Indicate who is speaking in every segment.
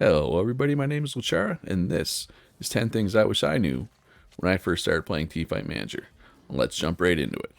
Speaker 1: Hello, everybody. My name is Luchara, and this is 10 Things I Wish I Knew when I first started playing Teamfight Manager. Let's jump right into it.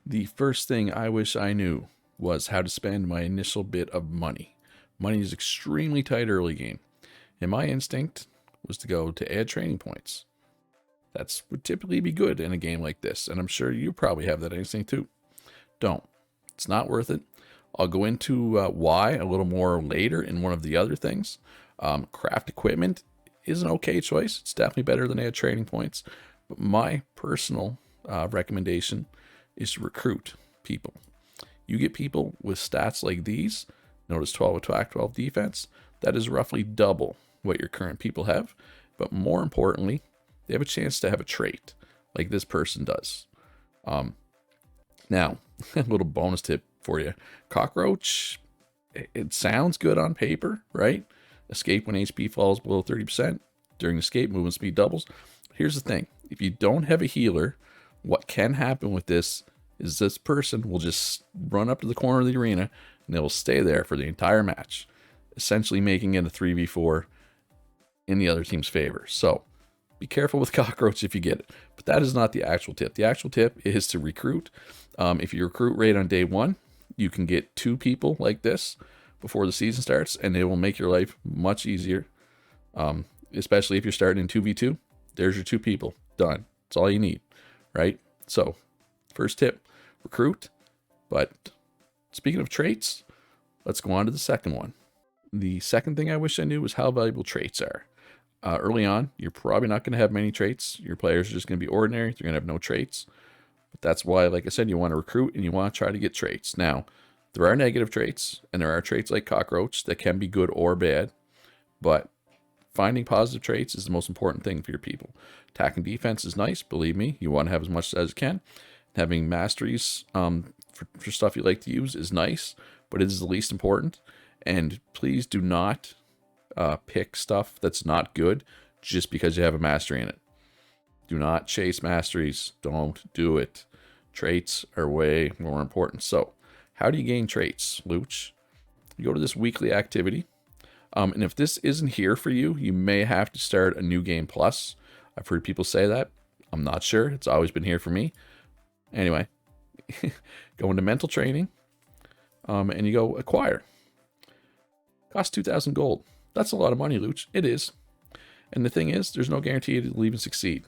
Speaker 1: The first thing I wish I knew was how to spend my initial bit of money. Money is extremely tight early game, and my instinct was to go to add training points. That's would typically be good in a game like this, and I'm sure you probably have that instinct too. Don't. It's not worth it. I'll go into why a little more later in one of the other things. Craft equipment is an okay choice. It's definitely better than add training points. But my personal recommendation is to recruit people. You get people with stats like these. Notice 12 attack, 12 defense. That is roughly double what your current people have. But more importantly, they have a chance to have a trait like this person does. Now, a little bonus tip for you. Cockroach, it sounds good on paper, right? Escape when HP falls below 30%. During escape, movement speed doubles. Here's the thing. If you don't have a healer, what can happen with this is this person will just run up to the corner of the arena and they will stay there for the entire match, essentially making it a 3v4 in the other team's favor. So be careful with cockroach if you get it. But that is not the actual tip. The actual tip is to recruit. If you recruit right on day one, you can get 2 people like this before the season starts, and it will make your life much easier. Especially if you're starting in 2v2. There's your 2 people. Done. That's all you need, right? So, first tip, recruit. But speaking of traits, let's go on to the second one. The second thing I wish I knew was how valuable traits are. Early on, you're probably not going to have many traits. Your players are just going to be ordinary. They're going to have no traits. But that's why, like I said, you want to recruit and you want to try to get traits. Now, there are negative traits, and there are traits like cockroach that can be good or bad. But finding positive traits is the most important thing for your people. Attack and defense is nice. Believe me, you want to have as much as you can. Having masteries for stuff you like to use is nice, but it is the least important. And please do not pick stuff that's not good just because you have a mastery in it. Do not chase masteries. Don't do it. Traits are way more important. So, how do you gain traits, Luch? You go to this weekly activity. And if this isn't here for you, you may have to start a new game plus. I've heard people say that. I'm not sure. It's always been here for me. Anyway, go into mental training, and you go acquire. Costs 2,000 gold. That's a lot of money, Luch. It is. And the thing is, there's no guarantee it'll even succeed,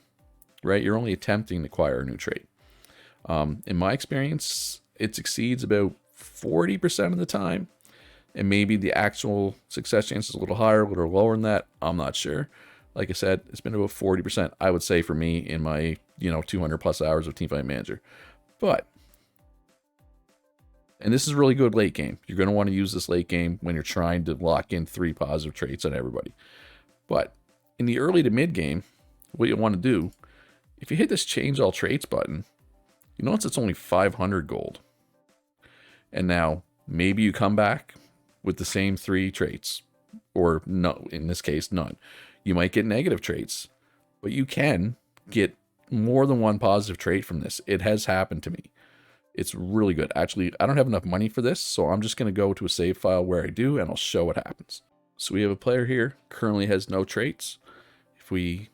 Speaker 1: right? You're only attempting to acquire a new trait. In my experience, it succeeds about 40% of the time. And maybe the actual success chance is a little higher, a little lower than that. I'm not sure. Like I said, it's been about 40%, I would say, for me in my 200 plus hours of Teamfight Manager. But, and this is really good late game. You're going to want to use this late game when you're trying to lock in 3 positive traits on everybody. But in the early to mid game, what you want to do, if you hit this change all traits button, you notice it's only 500 gold. And now maybe you come back with the same 3 traits, or no, in this case, none. You might get negative traits, but you can get more than one positive trait from this. It has happened to me. It's really good. Actually, I don't have enough money for this, so I'm just going to go to a save file where I do, and I'll show what happens. So we have a player here, currently has no traits. If we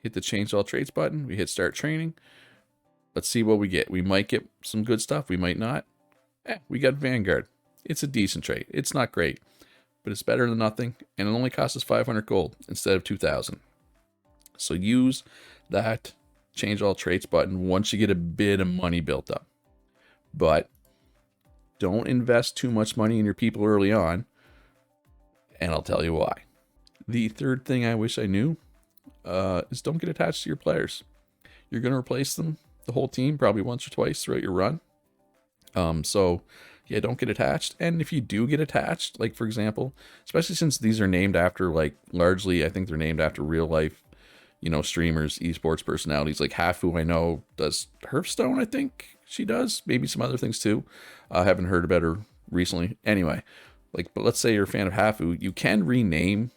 Speaker 1: hit the change all traits button, we hit start training. Let's see what we get. We might get some good stuff. We might not. We got Vanguard. It's a decent trait. It's not great, but it's better than nothing, and it only costs us 500 gold instead of 2,000. So use that change all traits button once you get a bit of money built up. But don't invest too much money in your people early on, and I'll tell you why. The third thing I wish I knew is don't get attached to your players. You're going to replace them, the whole team, probably once or twice throughout your run. So yeah, don't get attached. And if you do get attached, like for example, especially since these are named after, like, largely, I think they're named after real life, streamers, esports personalities. Like Hafu, I know, does Hearthstone, I think she does. Maybe some other things too. I haven't heard about her recently. Anyway, but let's say you're a fan of Hafu, you can rename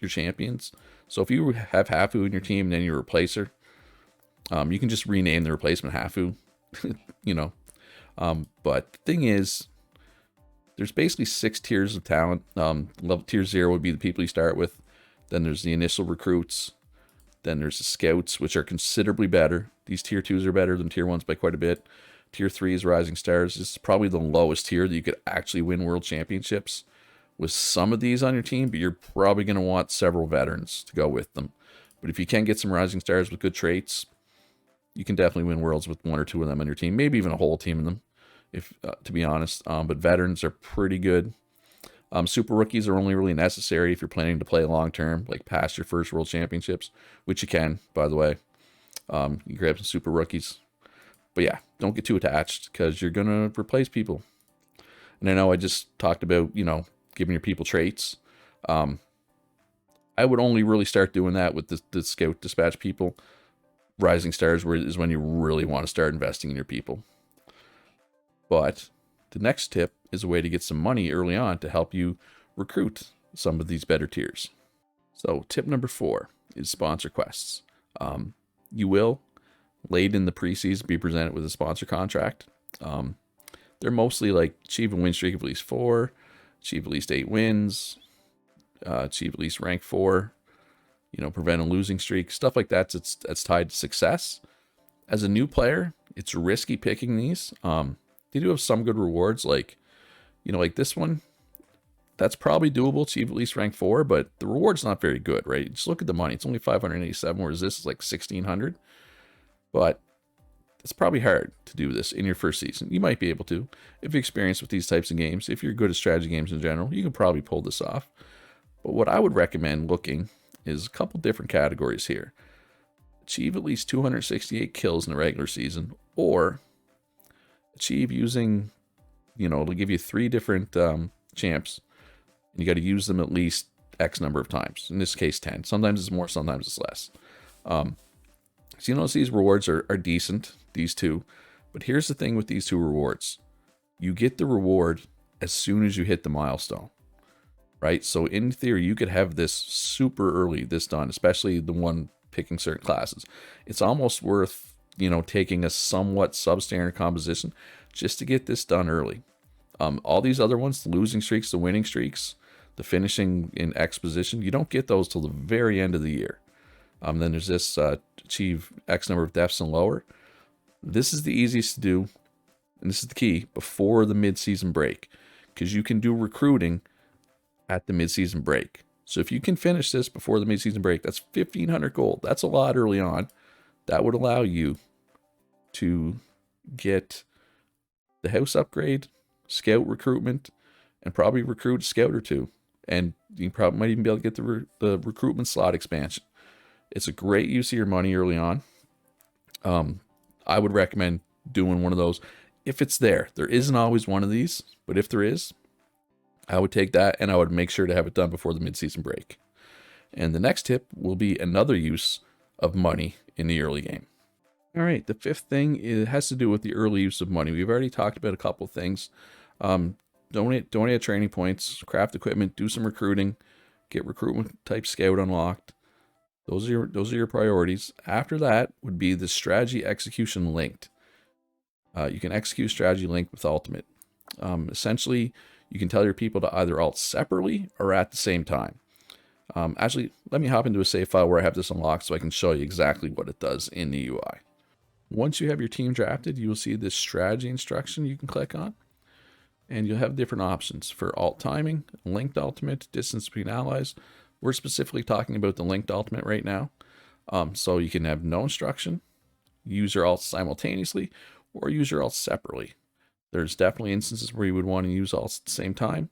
Speaker 1: your champions. So if you have Hafu in your team and then you replace her, you can just rename the replacement Hafu, But the thing is, there's basically 6 tiers of talent. Level tier 0 would be the people you start with. Then there's the initial recruits. Then there's the scouts, which are considerably better. These tier 2s are better than tier 1s by quite a bit. Tier 3 is Rising Stars. This is probably the lowest tier that you could actually win world championships with some of these on your team, but you're probably going to want several veterans to go with them. But if you can get some Rising Stars with good traits, you can definitely win worlds with 1 or 2 of them on your team, maybe even a whole team of them, if to be honest. But veterans are pretty good. Super rookies are only really necessary if you're planning to play long term, like past your first world championships, which you can, by the way. You grab some super rookies. But yeah, don't get too attached because you're going to replace people. And I know I just talked about, giving your people traits. I would only really start doing that with the scout dispatch people. Rising Stars is when you really want to start investing in your people. But the next tip is a way to get some money early on to help you recruit some of these better tiers. So tip number 4 is sponsor quests. You will, late in the preseason, be presented with a sponsor contract. They're mostly like achieve a win streak of at least 4, achieve at least 8 wins, achieve at least rank 4, prevent a losing streak, stuff like that. That's tied to success. As a new player, it's risky picking these. They do have some good rewards, like this one. That's probably doable, achieve at least rank 4, but the reward's not very good, right? Just look at the money. It's only 587, whereas this is like 1,600. But it's probably hard to do this in your first season. You might be able to. If you're experienced with these types of games, if you're good at strategy games in general, you can probably pull this off. But what I would recommend looking is a couple different categories here. Achieve at least 268 kills in the regular season, or achieve using, it'll give you 3 different champs, and you got to use them at least X number of times. In this case, 10. Sometimes it's more, sometimes it's less. So these rewards are decent, these 2. But here's the thing with these 2 rewards. You get the reward as soon as you hit the milestone, right? So in theory, you could have this super early, this done, especially the one picking certain classes. It's almost worth, taking a somewhat substandard composition just to get this done early. All these other ones, the losing streaks, the winning streaks, the finishing in X position, you don't get those till the very end of the year. Then there's this achieve X number of deaths and lower. This is the easiest to do, and this is the key, before the mid-season break, because you can do recruiting at the mid-season break. So if you can finish this before the mid-season break, that's 1,500 gold. That's a lot early on. That would allow you to get the house upgrade, scout recruitment, and probably recruit a scout or 2. And you probably might even be able to get the recruitment slot expansion. It's a great use of your money early on. I would recommend doing one of those if it's there. There isn't always one of these, but if there is, I would take that, and I would make sure to have it done before the mid-season break. And the next tip will be another use of money in the early game. All right, the 5th thing has to do with the early use of money. We've already talked about a couple of things. Donate training points, craft equipment, do some recruiting, get recruitment type scout unlocked. Those are your priorities. After that would be the strategy execution linked. You can execute strategy linked with ultimate. Essentially, you can tell your people to either ult separately or at the same time. Actually, let me hop into a save file where I have this unlocked so I can show you exactly what it does in the UI. Once you have your team drafted, you will see this strategy instruction you can click on. And you'll have different options for ult timing, linked ultimate, distance between allies. We're specifically talking about the linked ultimate right now. So you can have no instruction, use your ults simultaneously, or use your ults separately. There's definitely instances where you would want to use ults at the same time.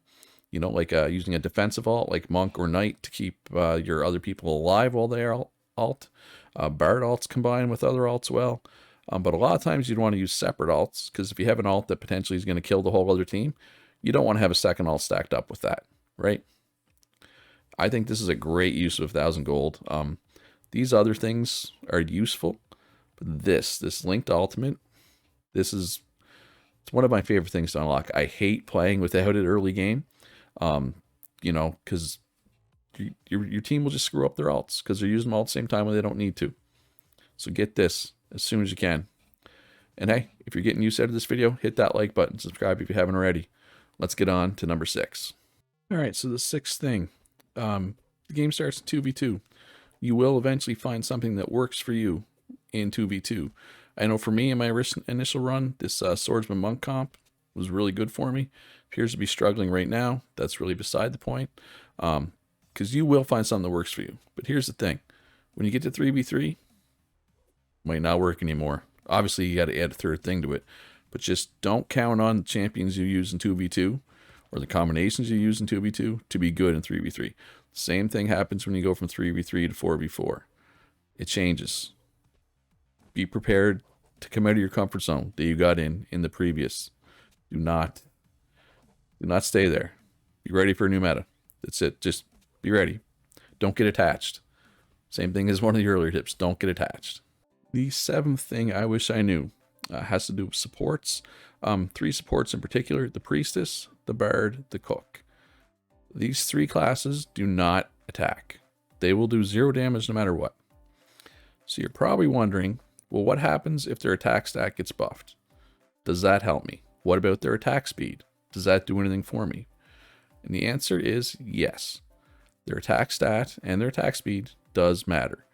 Speaker 1: Like using a defensive ult, like Monk or Knight, to keep your other people alive while they are ult. Bard ults combine with other ults well. But a lot of times you'd want to use separate ults, because if you have an ult that potentially is going to kill the whole other team, you don't want to have a second ult stacked up with that, right? I think this is a great use of 1,000 gold. These other things are useful, but this linked ultimate, it's one of my favorite things to unlock. I hate playing without it early game, because your team will just screw up their ults because they're using them all at the same time when they don't need to. So get this as soon as you can. And hey, if you're getting use out of this video, hit that like button, subscribe if you haven't already. Let's get on to number 6. All right, so the 6th thing. The game starts in 2v2. You will eventually find something that works for you in 2v2. I know for me in my initial run, this Swordsman Monk comp was really good for me. Appears to be struggling right now. That's really beside the point. Because you will find something that works for you. But here's the thing. When you get to 3v3, it might not work anymore. Obviously, you got to add a third thing to it. But just don't count on the champions you use in 2v2 or the combinations you use in 2v2 to be good in 3v3. Same thing happens when you go from 3v3 to 4v4. It changes. Be prepared to come out of your comfort zone that you got in the previous. Do not stay there. Be ready for a new meta. That's it. Just be ready. Don't get attached. Same thing as one of the earlier tips. Don't get attached. The seventh thing I wish I knew has to do with supports. 3 supports in particular: the Priestess, the Bard, the Cook. These 3 classes do not attack. They will do 0 damage no matter what. So you're probably wondering, well, what happens if their attack stat gets buffed? Does that help me? What about their attack speed? Does that do anything for me? And the answer is yes. Their attack stat and their attack speed does matter.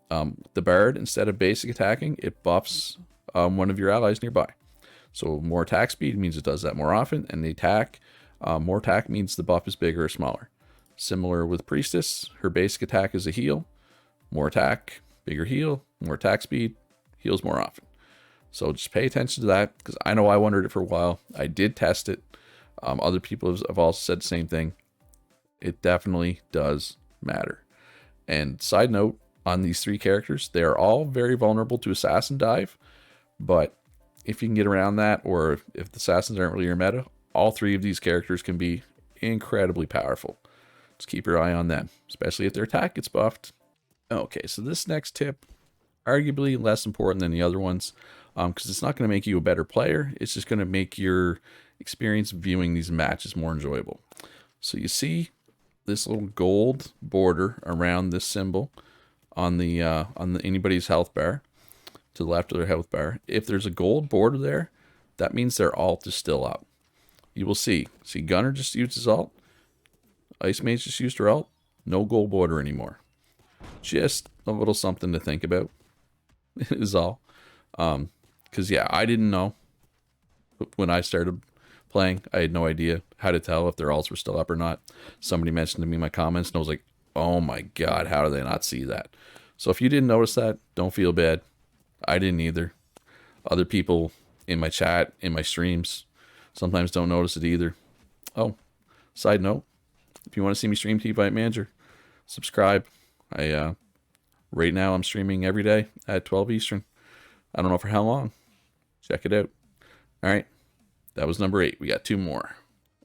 Speaker 1: The Bard, instead of basic attacking, it buffs one of your allies nearby. So more attack speed means it does that more often, and the attack, more attack means the buff is bigger or smaller. Similar with Priestess, her basic attack is a heal. More attack, bigger heal. More attack speed, heals more often. So just pay attention to that, because I know I wondered it for a while. I did test it. Other people have also said the same thing. It definitely does matter. And side note, on these 3 characters, they are all very vulnerable to Assassin Dive. But if you can get around that, or if the Assassins aren't really your meta, all 3 of these characters can be incredibly powerful. Just keep your eye on them, especially if their attack gets buffed. Okay, so this next tip, arguably less important than the other ones, because it's not going to make you a better player. It's just going to make your experience viewing these matches more enjoyable. So you see this little gold border around this symbol on the anybody's health bar, to the left of their health bar. If there's a gold border there, that means their ult is still up. You will see Gunner just used his ult. Ice Mage just used her ult. No gold border anymore. Just a little something to think about is all. Because yeah, I didn't know when I started playing. I had no idea how to tell if their ults were still up or not. Somebody mentioned to me in my comments, and I was like, oh my god, how do they not see that? So if you didn't notice that, don't feel bad. I didn't either. Other people in my chat, in my streams, sometimes don't notice it either. Oh, side note, if you want to see me stream Teamfight Manager, subscribe. Right now I'm streaming every day at 12 Eastern. I don't know for how long. Check it out. All right, that was number 8. We got 2 more.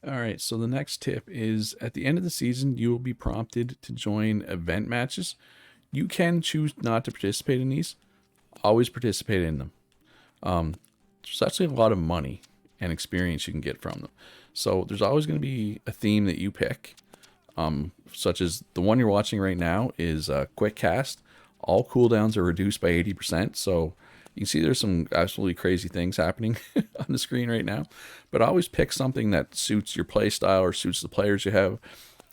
Speaker 1: All right, so the next tip is, at the end of the season, you will be prompted to join event matches. You can choose not to participate in these. Always participate in them. There's actually a lot of money and experience you can get from them. So there's always going to be a theme that you pick, such as the one you're watching right now is Quick Cast. All cooldowns are reduced by 80%, so you can see there's some absolutely crazy things happening on the screen right now. But always pick something that suits your play style or suits the players you have.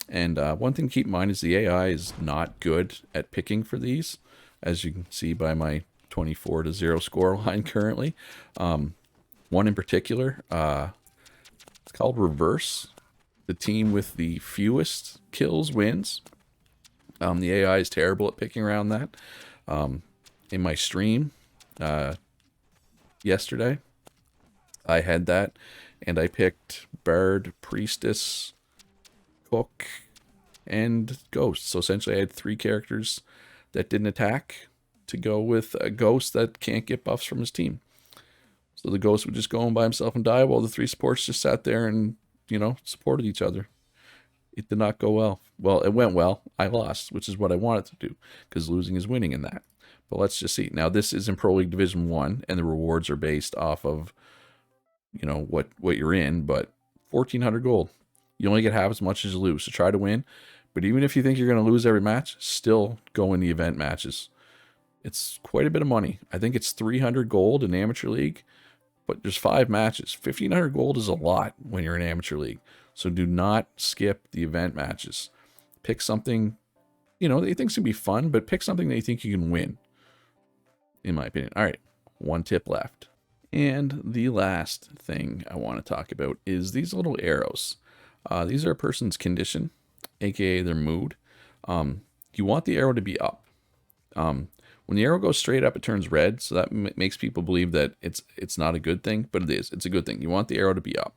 Speaker 1: And one thing to keep in mind is the AI is not good at picking for these, as you can see by my 24-0 score line currently. One in particular, it's called Reverse. The team with the fewest kills wins. The AI is terrible at picking around that. In my stream yesterday, I had that, and I picked Bard, Priestess, Cook, and Ghost. So essentially I had 3 characters that didn't attack to go with a Ghost that can't get buffs from his team. So the Ghost would just go in by himself and die, while the 3 supports just sat there and, you know, supported each other. It did not go well. Well, it went well. I lost, which is what I wanted to do, because losing is winning in that. But let's just see. Now, this is in Pro League Division 1, and the rewards are based off of, you know, what you're in, but 1,400 gold. You only get half as much as you lose, so try to win. But even if you think you're going to lose every match, still go in the event matches. It's quite a bit of money. I think it's 300 gold in Amateur League, but there's 5 matches. 1,500 gold is a lot when you're in Amateur League. So do not skip the event matches. Pick something, you know, that you think's gonna be fun, but pick something that you think you can win, in my opinion. All right, one tip left. And the last thing I want to talk about is these little arrows. These are a person's condition, aka their mood. You want the arrow to be up. When the arrow goes straight up, it turns red, so that makes people believe that it's not a good thing, but it is. It's a good thing. You want the arrow to be up.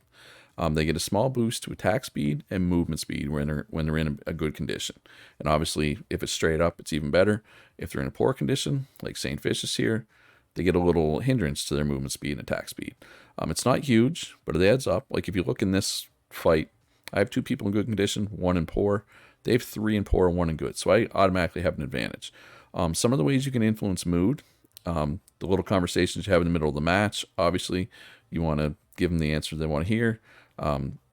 Speaker 1: They get a small boost to attack speed and movement speed when they're in a good condition. And obviously, if it's straight up, it's even better. If they're in a poor condition, like St. Vicious here, they get a little hindrance to their movement speed and attack speed. It's not huge, but it adds up. Like if you look in this fight, I have 2 people in good condition, 1 in poor. They have 3 in poor and 1 in good, so I automatically have an advantage. Some of the ways you can influence mood, the little conversations you have in the middle of the match. Obviously, you want to give them the answer they want to hear.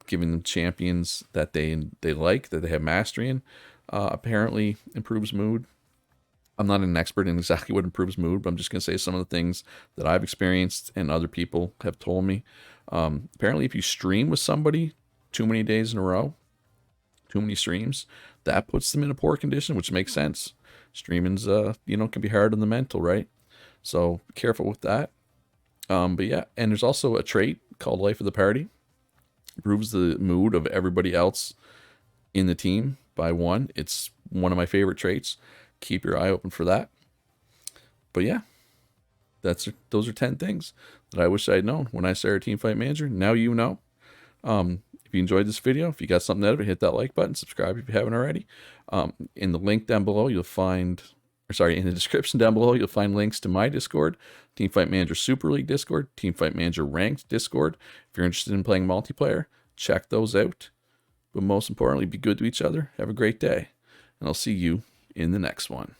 Speaker 1: Giving them champions that they like, that they have mastery in, apparently improves mood. I'm not an expert in exactly what improves mood, but I'm just going to say some of the things that I've experienced and other people have told me. Apparently, if you stream with somebody too many days in a row, too many streams, that puts them in a poor condition, which makes sense. Streaming's, can be hard on the mental, right? So be careful with that. But yeah, and there's also a trait called Life of the Party. Improves the mood of everybody else in the team by 1. It's one of my favorite traits. Keep your eye open for that. But yeah, those are 10 things that I wish I'd known when I started Teamfight Manager. Now you know. If you enjoyed this video, if you got something out of it, hit that like button, subscribe if you haven't already. In the link down below, in the description down below, you'll find links to my Discord, Teamfight Manager Super League Discord, Teamfight Manager Ranked Discord. If you're interested in playing multiplayer, check those out. But most importantly, be good to each other. Have a great day, and I'll see you in the next one.